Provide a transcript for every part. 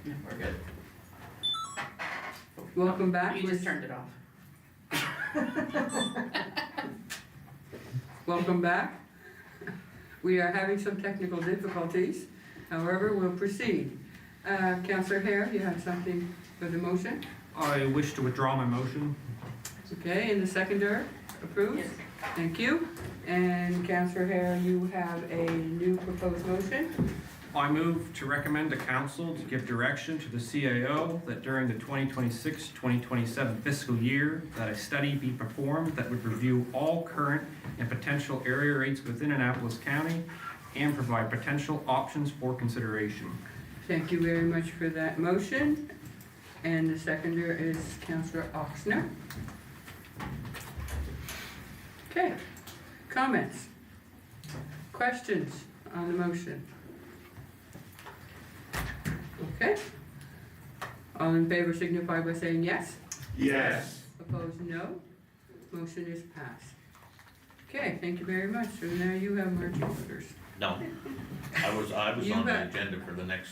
Yeah, we're good. Welcome back. You just turned it off. Welcome back. We are having some technical difficulties. However, we'll proceed. Councillor Hare, you have something for the motion? I wish to withdraw my motion. Okay, and the seconder approved? Yes. Thank you. And Councillor Hare, you have a new proposed motion? I move to recommend to council to give direction to the CAO that during the 2026-2027 fiscal year that a study be performed that would review all current and potential area rates within Annapolis County and provide potential options for consideration. Thank you very much for that motion. And the seconder is Councillor Oxner. Okay, comments? Questions on the motion? Okay. All in favor signify by saying yes. Yes. Opposed, no. Motion is passed. Okay, thank you very much. So now you have marching orders. No, I was You on the bet. agenda for the next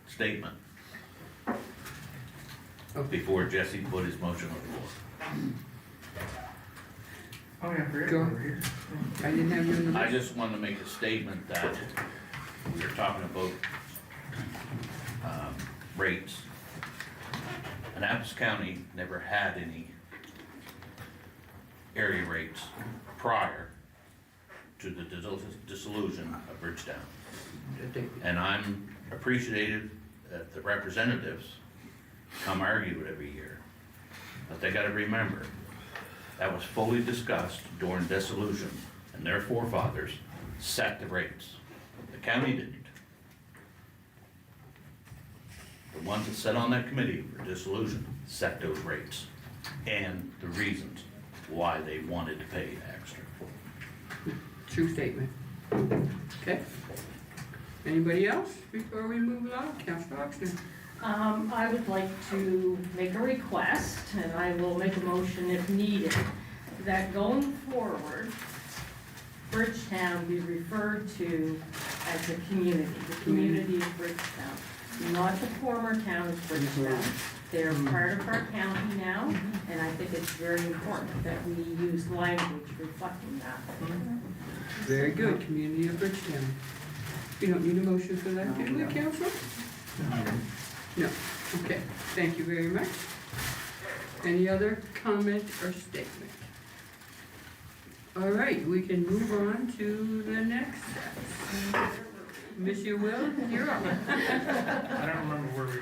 statement Okay. before Jesse put his motion on the floor. Oh, yeah, forget Go. over here. I didn't have you in the I list. just wanted to make a statement that we were talking about rates. Annapolis County never had any area rates prior to the dissolution of Bridgetown. And I'm appreciative that the representatives come argue it every year. But they gotta remember, that was fully discussed during dissolution, and their forefathers set the rates. The county didn't. The ones that sat on that committee for dissolution set those rates and the reasons why they wanted to pay extra. True statement. Okay. Anybody else before we move along? Councillor Oxner. I would like to make a request, and I will make a motion if needed, that going forward, Bridgetown be referred to as a community, the community of Bridgetown, not the former town of Bridgetown. They're part of our county now, and I think it's very important that we use language reflecting that. Very good, community of Bridgetown. You don't need a motion for that, do we, Council? No. Okay, thank you very much. Any other comment or statement? All right, we can move on to the next step. Monsieur Will, you're up. I don't remember where we were.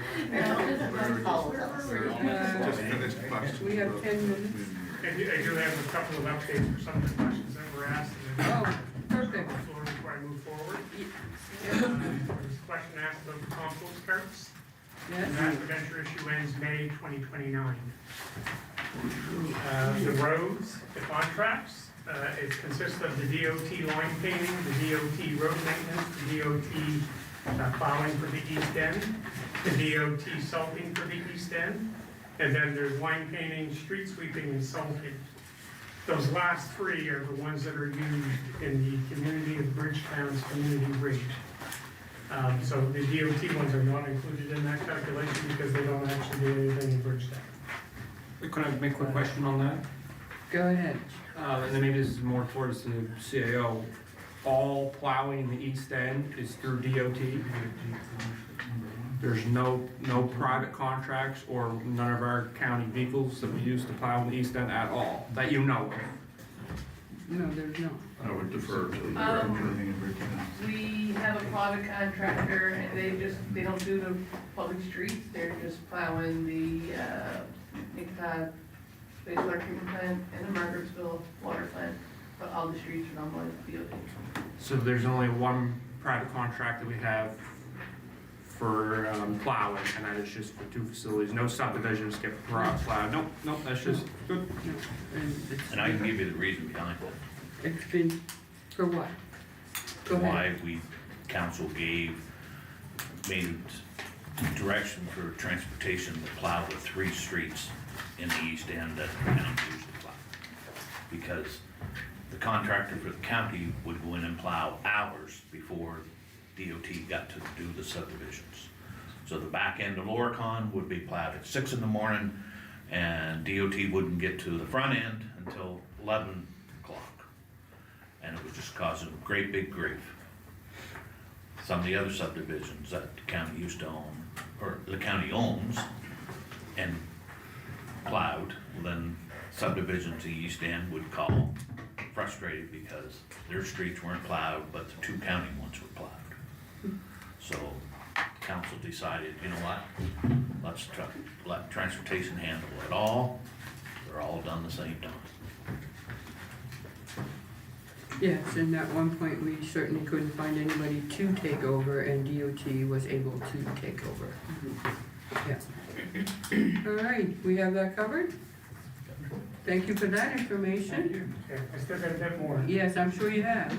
Just finished the question. We have 10 minutes. I do have a couple of updates for some of the questions that were asked. Oh, perfect. Before I move forward. There was a question asked about the compost carts. And Yes, that venture issue ends May 2029. The roads, the contracts, it consists of the DOT line painting, the DOT road maintenance, the DOT plowing for the east end, the DOT salting for the east end, and then there's line painting, street sweeping, and salting. Those last three are the ones that are used in the community of Bridgetown's community rate. So the DOT ones are not included in that calculation because they don't actually do anything in Bridgetown. Could I make a quick question on that? go ahead. And then maybe this is more towards the CAO. All plowing in the east end is through DOT? There's no private contracts or none of our county vehicles that we use to plow in the east end at all, that you know of? No, there's not. I would defer to the director of the Bridgetown. We have a private contractor and they don't do the public streets, they're just plowing the, wastewater treatment plant and the Margarettsville water plant, but all the streets are done by the DOT. So there's only one private contract that we have for plowing, and that is just for two facilities. No subdivisions get plowed. Nope, that's just good. No. And I can give you the reason behind it. It's been, for what? Go ahead. Why we, council made direction for transportation to plow the 3 streets in the east end that the county usually plow. Because the contractor for the county would go in and plow hours before DOT got to do the subdivisions. So the back end of Loricon would be plowed at 6 in the morning, and DOT wouldn't get to the front end until 11 o'clock. And it was just causing great big grief. Some of the other subdivisions that the county used to own, or the county owns, and plowed, well, then subdivisions the east end would call frustrated because their streets weren't plowed, but the 2 county ones were plowed. So council decided, you know what, let transportation handle it all, they're all done the same time. Yes, and at one point, we certainly couldn't find anybody to take over, and DOT was able to take over. Yeah. All right, we have that covered? Thank you for that information. Okay, I still got a bit more. Yes, I'm sure you have.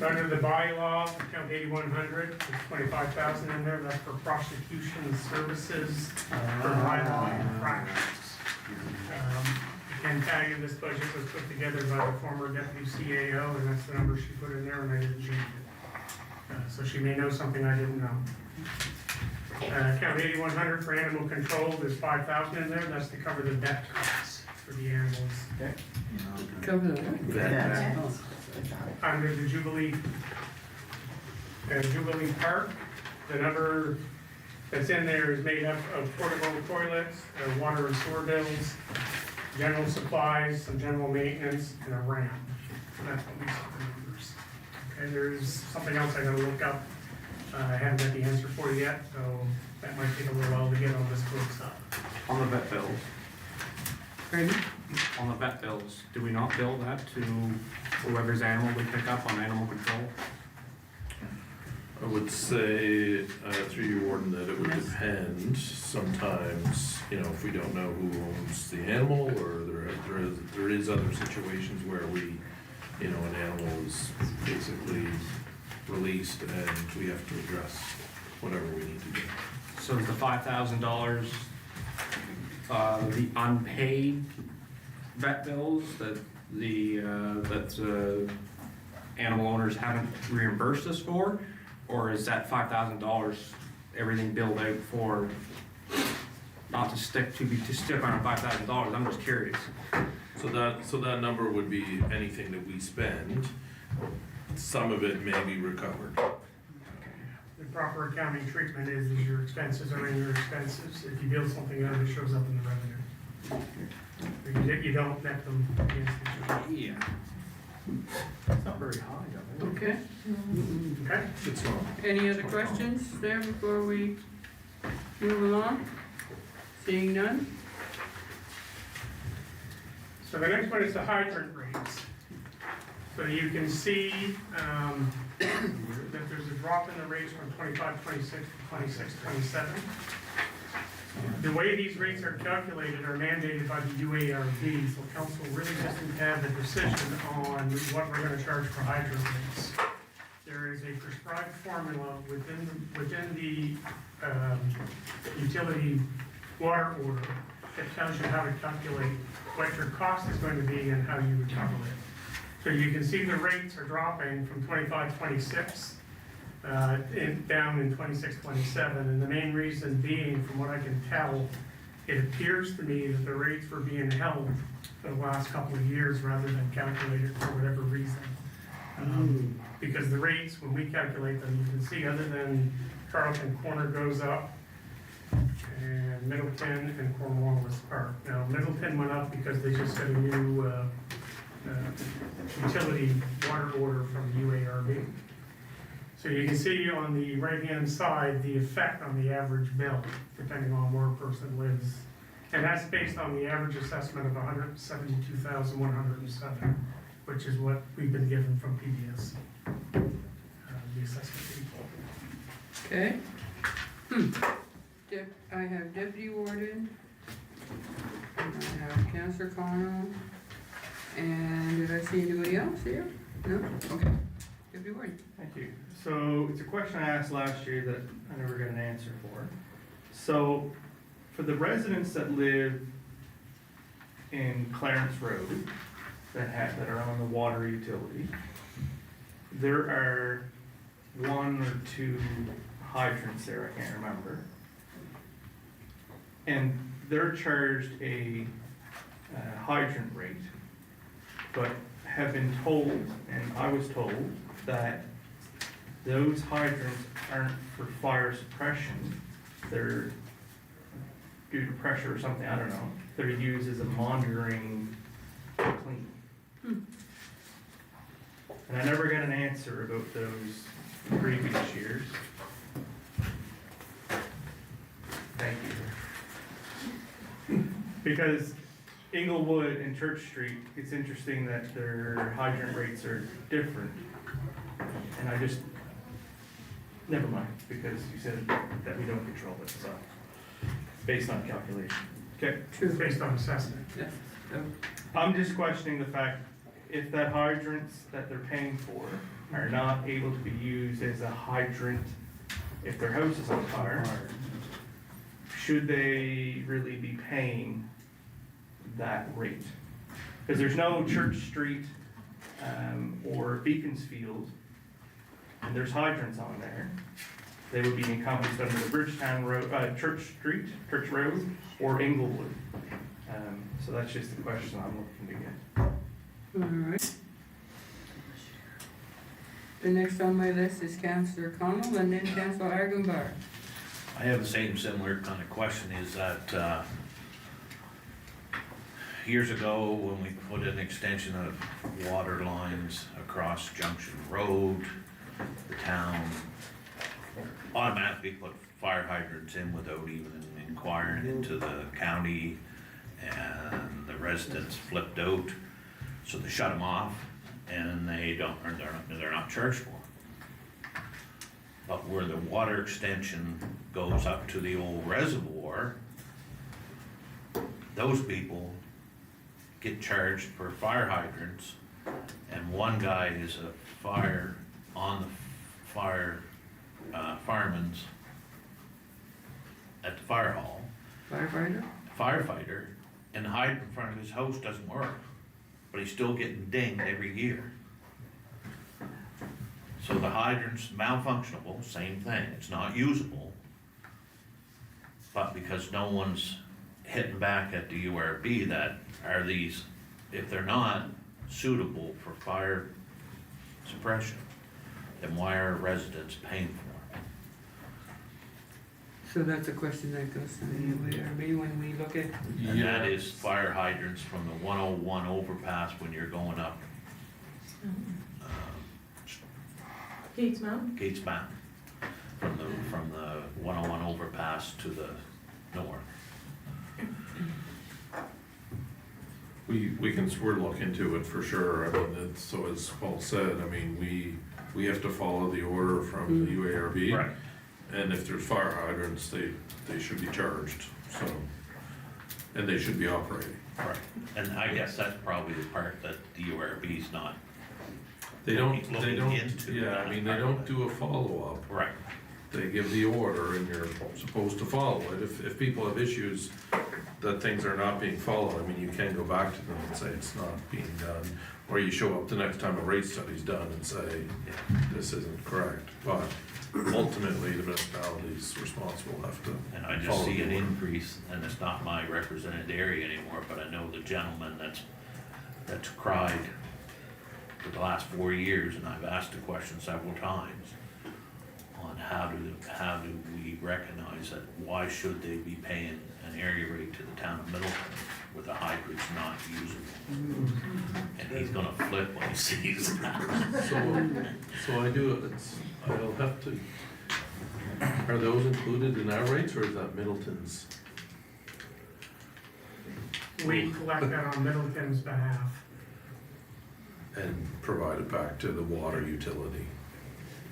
Under the bylaw, account 8100, there's 25,000 in there, that's for prosecution services for bylaw infractions. I can tell you this budget was put together by the former deputy CAO, and that's the number she put in there, and I didn't change it. So she may know something I didn't know. Account 8100 for animal control, there's 5,000 in there, that's to cover the vet costs for the animals. Cover that. Oh. Under the Jubilee Park, the number that's in there is made up of portable toilets, water and sewer bills, general supplies, some general maintenance, and a ramp. So that's what we saw the numbers. Okay, there's something else I gotta look up. I haven't got the answer for you yet, so that might take a little while to get all this closed up. On the vet bills, Pardon? on the vet bills, do we not bill that to whoever's animal we pick up on animal control? I would say, through your warden, that it would depend. Sometimes, you know, if we don't know who owns the animal, or there is other situations where we, you know, an animal is basically released and we have to address whatever we need to do. So is the $5,000, the unpaid vet bills that animal owners haven't reimbursed us for? Or is that $5,000 everything billed out for, not to stick on $5,000, I'm just curious. So that number would be anything that we spend. Some of it may be recovered. The proper accounting treatment is your expenses are in your expenses. If you bill something out, it shows up in the revenue. You don't net them against each other. Yeah. It's not very high, though. Okay. Okay? It's not. Any other questions there before we move along? Seeing none? So the next one is the hydrant rates. So you can see that there's a drop in the rates from 25, 26 to 26, 27. The way these rates are calculated are mandated by the UARB, so council really doesn't have a decision on what we're gonna charge for hydrant rates. There is a prescribed formula within the utility water order that tells you how to calculate what your cost is going to be and how you recover it. So you can see the rates are dropping from 25, 26 down in 26, 27, and the main reason being, from what I can tell, it appears to me that the rates were being held for the last couple of years rather than calculated for whatever reason. Because the rates, when we calculate them, you can see other than Carlton Corner goes up, and Middleton and Cornwallis Park. Now, Middleton went up because they just got a new utility water order from the UARB. So you can see on the right-hand side, the effect on the average bill, depending on where a person lives. And that's based on the average assessment of 172,107, which is what we've been given from PBS, the assessment people. Okay. I have Deputy Warden, and I have Councilor Connell, and did I see anybody else here? No? Okay. Deputy Warden. Thank you. So it's a question I asked last year that I never got an answer for. So for the residents that live in Clarence Road that are on the water utility, there are 1 or 2 hydrants there, I can't remember. And they're charged a hydrant rate, but have been told, and I was told, that those hydrants aren't for fire suppression. They're due to pressure or something, I don't know. They're used as a monitoring clean. And I never got an answer about those previous years. Thank you. Because Inglewood and Church Street, it's interesting that their hydrant rates are different. And I just, never mind, because you said that we don't control it, so, based on calculation. Okay, It's based on assessment. Yeah, so, I'm just questioning the fact, if that hydrants that they're paying for are not able to be used as a hydrant if their house is on fire, should they really be paying that rate? Because there's no Church Street, or Beaconsfield, and there's hydrants on there. They would be encompassed under the Bridgetown Road, Church Street, Church Road, or Inglewood. So that's just the question I'm looking to get. all right. The next on my list is Councillor Connell and then Councillor Argambar. I have the same similar kind of question, is that, years ago, when we put an extension of water lines across Junction Road, the town automatically put fire hydrants in without even inquiring into the county, and the residents flipped out, so they shut them off, and they're not charged for them. But where the water extension goes up to the old reservoir, those people get charged for fire hydrants, and one guy is a fire, on the fireman's, at the fire hall, firefighter, and the hydrant in front of his house doesn't work, but he's still getting dinged every year. So the hydrant's malfunctionable, same thing, it's not usable, but because no one's hitting back at the URB that are these, if they're not suitable for fire suppression, then why are residents paying for them? So that's a question that goes to the UARB when we look at, And that is fire hydrants from the 101 overpass when you're going up Gates Mountain? Gates Mountain, from the 101 overpass to the north. We're looking into it for sure. I mean, it's, so as Paul said, I mean, we have to follow the order from the UARB. Right. And if there's fire hydrants, they should be charged, so, and they should be operating. Right. And I guess that's probably the part that the URB's not. They don't, Looking into yeah, I mean, they don't do a follow-up. Right. They give the order and you're supposed to follow it. If people have issues that things are not being followed, I mean, you can go back to them and say it's not being done. Or you show up the next time a rate study's done and say, this isn't correct. But ultimately, the municipality's responsible have to And I just follow see the an order. increase, and it's not my represented area anymore, but I know the gentleman that's cried for the last 4 years, and I've asked the question several times on how do we recognize that, why should they be paying an area rate to the town of Middleton with the hydrant's not usable? And he's gonna flip when he sees that. So I'll have to, are those included in our rates or is that Middleton's? We collect that on Middleton's behalf. And provide it back to the water utility?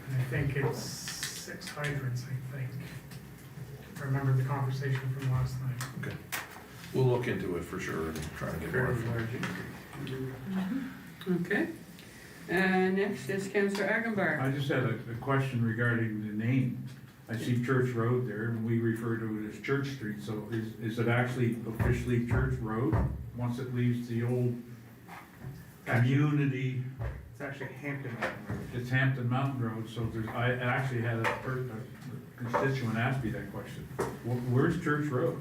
And I think it's 6 hydrants, I think. I remember the conversation from last night. Okay. We'll look into it for sure and try and get more information. okay? Next is Councillor Argambar. I just had a question regarding the name. I see Church Road there, and we refer to it as Church Street, so is it actually officially Church Road once it leaves the old community It's actually Hampton Mountain Road. It's Hampton Mountain Road, so there's, I actually had a constituent ask me that question. Where's Church Road?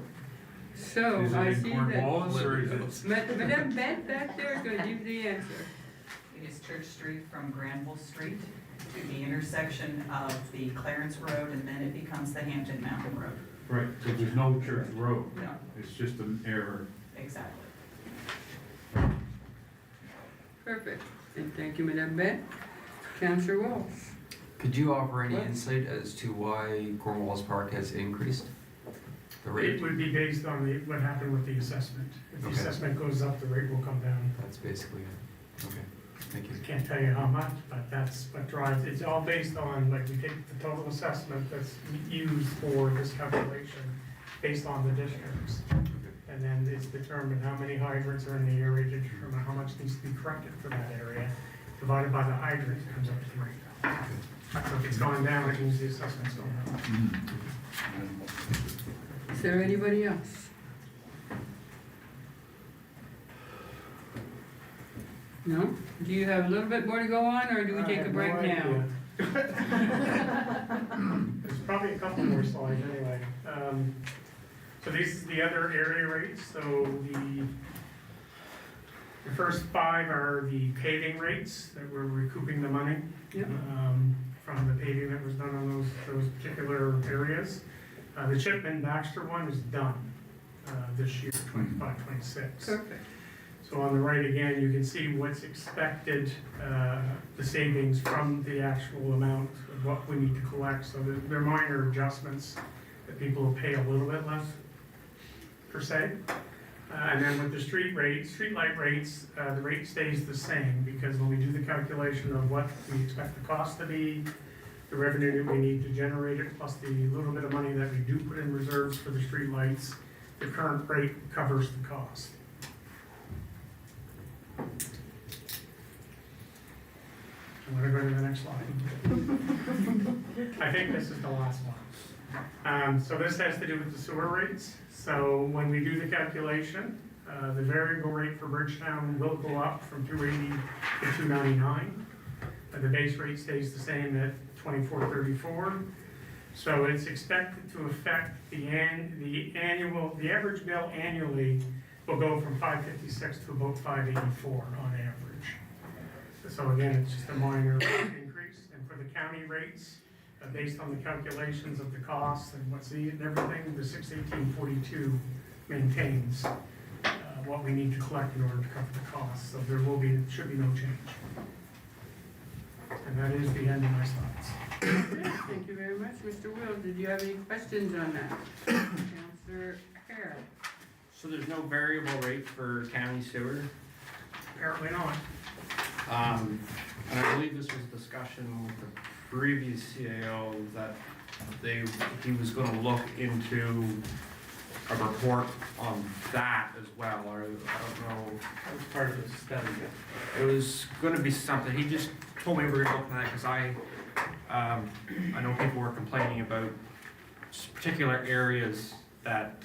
So Is I it see in Cornwallis or is it? Madam Bent back there is gonna give the answer. It is Church Street from Granville Street to the intersection of the Clarence Road, and then it becomes the Hampton Mountain Road. Right, so there's no Church Road. No, It's just an error. exactly. Perfect. And thank you, Madam Bent. Councillor Walsh. Could you offer any What? insight as to why Cornwallis Park has increased the It rate? would be based on what happened with the assessment. If the Okay. assessment goes up, the rate will come down. That's basically it. Okay, thank you. I can't tell you how much, but that's what drives, it's all based on, like, we take the total assessment that's used for this calculation based on the districts. And then it's determined how many hydrants are in the area to determine how much needs to be corrected for that area. Divided by the hydrant, it comes up to the rate. So if it's going down, it means the assessment's going up. Is there anybody else? No? Do you have a little bit more to go on, or do we I take a have break no now? idea. There's probably a couple more slides anyway. So this is the other area rates, so the first 5 are the paving rates that we're recouping the money. Yep. From the paving that was done on those particular areas. The Chipman Baxter one is done, this year, 25, 26. Perfect. So on the right again, you can see what's expected, the savings from the actual amount of what we need to collect. So they're minor adjustments that people will pay a little bit less per se. And then with the street light rates, the rate stays the same because when we do the calculation of what we expect the cost to be, the revenue that we need to generate it, plus the little bit of money that we do put in reserves for the street lights, the current rate covers the cost. I'm gonna go to the next slide. I think this is the last one. So this has to do with the sewer rates. So when we do the calculation, the variable rate for Bridgetown will go up from 280 to 299. The base rate stays the same at 2434. So it's expected to affect the average bill annually will go from 556 to about 584 on average. So again, it's just a minor increase. And for the county rates, based on the calculations of the costs and what's needed and everything, the 618.42 maintains what we need to collect in order to cover the costs. So there should be no change. And that is the end of my slides. Thank you very much. Mr. Will, did you have any questions on that? Councillor Hare. So there's no variable rate for county sewer? Apparently not. And I believe this was a discussion with the previous CAO that he was gonna look into a report on that as well, or I don't know. That was part of the study. It was gonna be something, he just told me we were looking at it, cause I know people were complaining about particular areas that,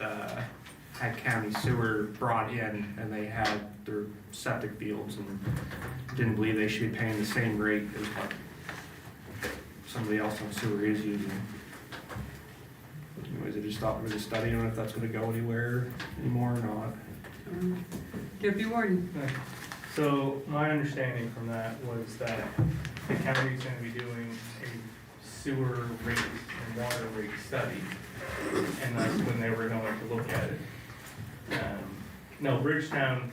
had county sewer brought in, and they had their septic fields, and didn't believe they should be paying the same rate as what somebody else on sewer is using. Anyways, I just thought we were just studying if that's gonna go anywhere anymore or not. Deputy Warden. So my understanding from that was that the county's gonna be doing a sewer rate and water rate study, and that's when they were going to look at it. No, Bridgetown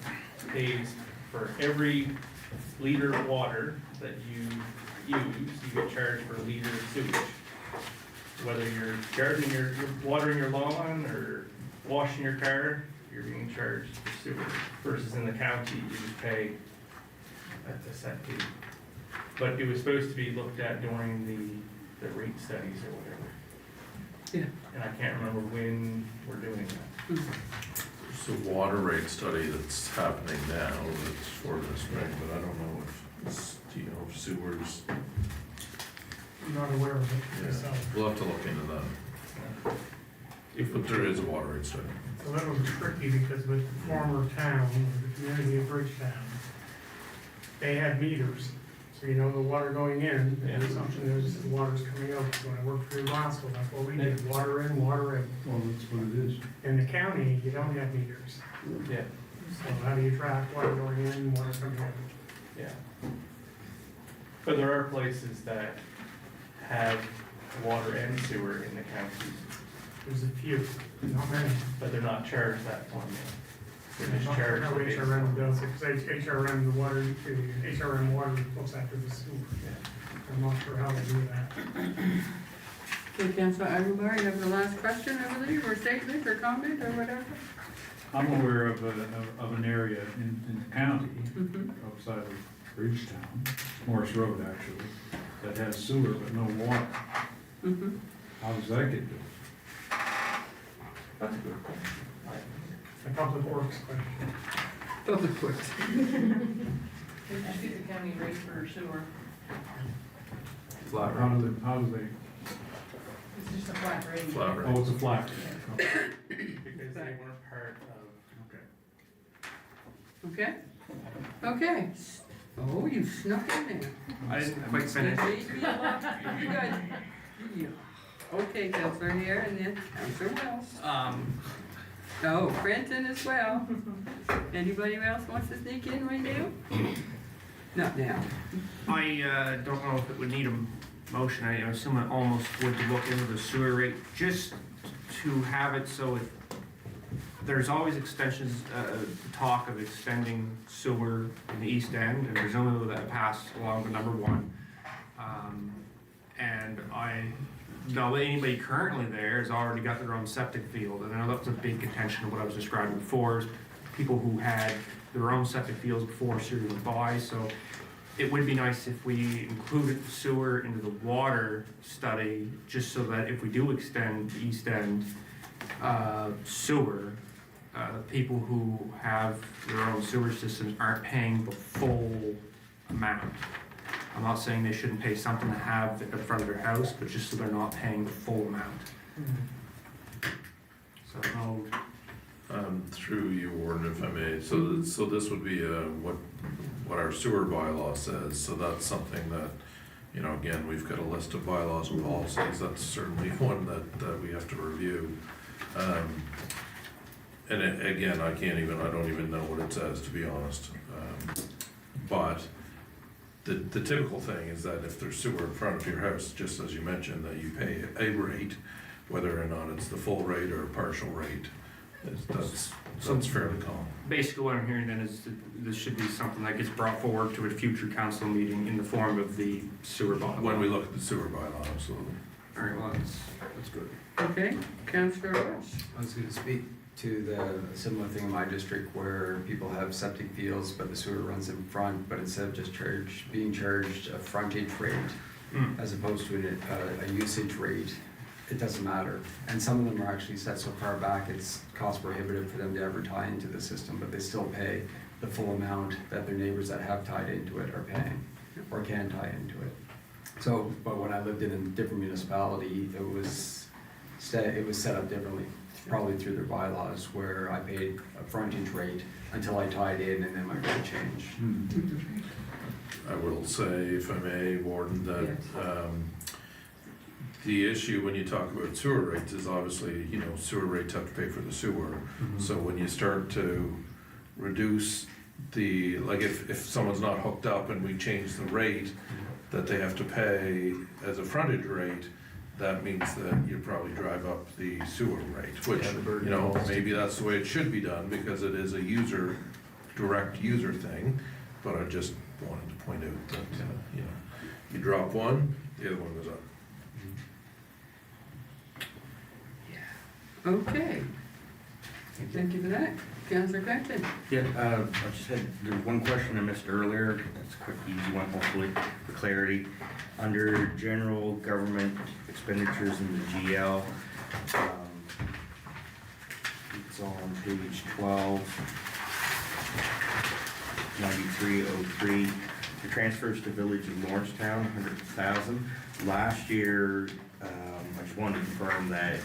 pays for every liter of water that you use, you get charged for a liter of sewage. Whether you're you're watering your lawn or washing your car, you're being charged for sewer. Versus in the county, you just pay at the set fee. But it was supposed to be looked at during the rate studies or whatever. Yeah. And I can't remember when we're doing that. It's a water rate study that's happening now, that's for this thing, but I don't know if sewers, I'm not aware of it yeah, myself. we'll have to look into that. But there is a water rate study. It's a little tricky because with the former town, the community of Bridgetown, they had meters. So you know the water going in, the assumption is the water's coming out. When I worked for Glasgow, that's what we did, water in, water out. Well, that's what it is. In the county, you don't have meters. Yeah, So how do you track water going in, water coming out? yeah. But there are places that have water and sewer in the county, There's a few, not many. but they're not charged that formula. They're just Not charged. how the base HRM formula. does it, because HRM, the water, the HRM water looks after the sewer. Yeah. I'm not sure how they do that. Okay, Councillor Aguilar, you have the last question, I believe, or statement, or comment, or whatever? I'm aware of an area in the county, Mm-hmm. outside of Bridgetown, Morris Road actually, that has sewer but no water. Mm-hmm. How does that get done? That's a good question. A public works question. Public Works. They just get the county rate for sewer. Flat How rate. do they, It's just a flat rate. Flat rate. oh, it's a flat rate. Okay. Because they weren't part of. Okay. Okay? Okay. Oh, you snuck in there. I didn't quite finish. You got, yeah. Okay, Councillor here, and then Councillor Wells. Oh, Brenton as well. Anybody else wants to sneak in right now? Not now. I don't know if it would need a motion, I assume it almost would to look into the sewer rate, just to have it so if, there's always extensions, talk of extending sewer in the east end, and presumably that passed along to number one. And I know that anybody currently there has already got their own septic field, and I know that's a big contention of what I was describing before, is people who had their own septic fields before sewer went by, so it would be nice if we included the sewer into the water study, just so that if we do extend the east end sewer, people who have their own sewer systems aren't paying the full amount. I'm not saying they shouldn't pay something to have it in front of their house, but just so they're not paying the full amount. So I don't know. Through you, Warden, if I may, so this would be what our sewer bylaw says, so that's something that, you know, again, we've got a list of bylaws and policies, that's certainly one that we have to review. And again, I don't even know what it says, to be honest. But the typical thing is that if there's sewer in front of your house, just as you mentioned, that you pay a rate, whether or not it's the full rate or a partial rate. That's fairly common. Basically, what I'm hearing then is that this should be something that gets brought forward to a future council meeting in the form of the sewer bylaw. When we look at the sewer bylaw, absolutely. All right, well, that's good. Okay, Councillor Wells. I was gonna speak to the similar thing in my district where people have septic fields, but the sewer runs in front, but instead of just being charged a frontage rate as opposed to a usage rate, it doesn't matter. And some of them are actually set so far back, it's cost prohibitive for them to ever tie into the system, but they still pay the full amount that their neighbors that have tied into it are paying, or can tie into it. So, but when I lived in a different municipality, it was set up differently, probably through their bylaws, where I paid a frontage rate until I tied in, and then my rate changed. I will say, if I may, Warden, that the issue when you talk about sewer rates is obviously, you know, sewer rates have to pay for the sewer. So when you start to reduce like if someone's not hooked up and we change the rate that they have to pay as a frontage rate, that means that you probably drive up the sewer rate, which, you know, maybe that's the way it should be done because it is a direct user thing. But I just wanted to point out that, you know, you drop one, the other one goes up. Okay. Thank you for that. Councillor Crampton. Yeah, I just had, there's one question I missed earlier, that's a quick, easy one, hopefully, for clarity. Under general government expenditures in the GL, it's on page 12, 9303, the transfers to Village of Lawrencetown, 100,000. Last year, I just wanted to confirm that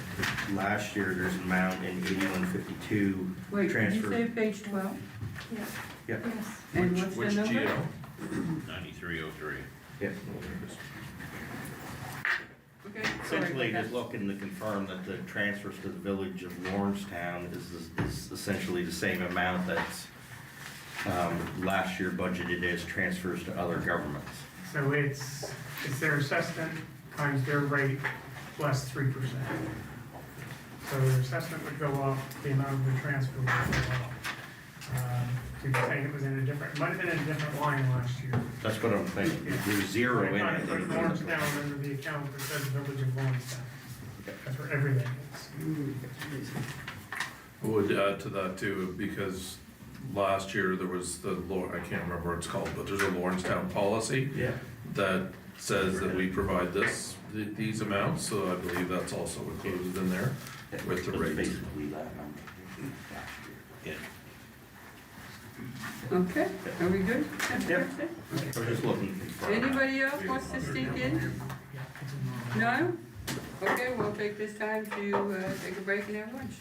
last year there's an amount in 8152 Wait, did you transfer. say page 12? Yes. Yeah. Yes. And what's the Which number? GL? 9303. Yeah. Okay, sorry Essentially, about just that. looking to confirm that the transfers to the village of Lawrencetown is essentially the same amount that's last year budgeted as transfers to other governments. So it's their assessment times their rate plus 3%. So their assessment would go up, the amount of the transfer would go up. To say it was in a different, it might have been in a different line last year. That's what I'm thinking. There's zero in I put it. Lawrencetown under the account that says Village of Lawrencetown. That's where everything is. I would add to that too, because last year there was I can't remember what it's called, but there's a Lawrencetown policy Yeah. that says that we provide these amounts, so I believe that's also included in there with the It's rate. basically that number last year. Yeah. Okay, are we good? Yep. I was just looking to confirm. Anybody else wants to speak in? No? Okay, we'll take this time to take a break and have lunch.